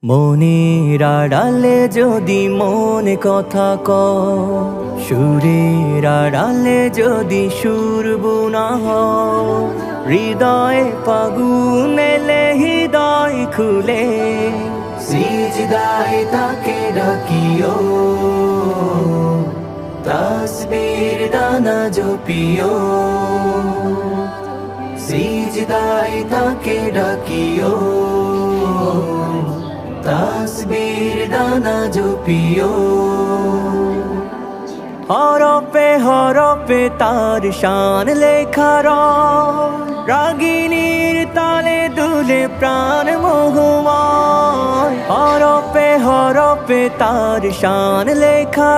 মনের আড়ালে যদি মনে কথা কও, সুরের আড়ালে যদি সুর বোনা হও, হৃদয়ে ফাগুন এলে হৃদয় খুলে সিজদায় তাকে ডাকিও, তাসবির দানা জপিও, সিজদায় তাকে ডাকিও, তাসবির দানা জপিও। হরফে হরফে তার শান লেখা রাগিনীর তালে দুলে প্রাণ মোহময়। হরফে হরফে তার শান লেখা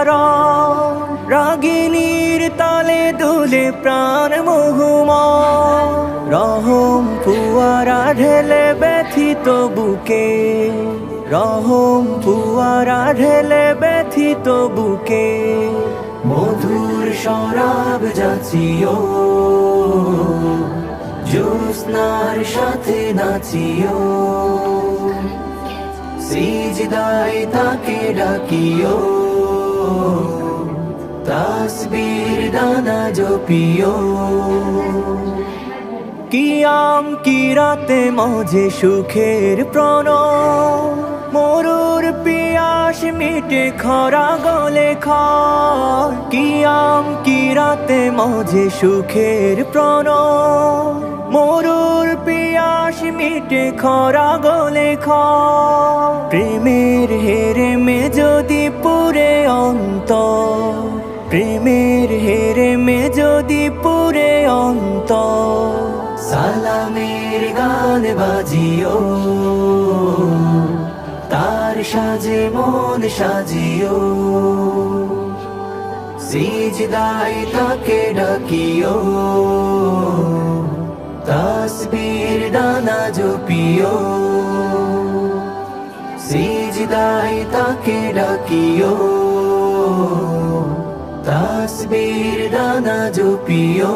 রাগিনীর তালে দুলে প্রাণ মোহময়। রহম ফুয়ারা ঢেলে ব্যথিত বুকে, রহম ফুয়ারা ঢেলে ব্যথিত বুকে, মধুর শরাব যাচিও, জ্যোৎস্নার সাথে নাচিও, সিজদায় তাকে ডাকিও, তাসবির দানা জপিও। কিয়াম কিরাতে মাঝে সুখের প্রণয়, মরুর পিয়াস মিটে খরা গলে খায়। কিয়াম কিরাতে মাঝে সুখের প্রণয়, মরুর পিয়াস মিটে খরা গলে খায়। প্রেমের হেরেমে যদি পুরে অন্তর, প্রেমের হেরেমে যদি পুরে অন্তর, সালামের গান বাজিও, তার সাজে মন সাজিও, সিজদায় তাকে ডাকিও, তাসবির দানা জপিও, সিজদায় তাকে ডাকিও, তাসবির দানা জপিও।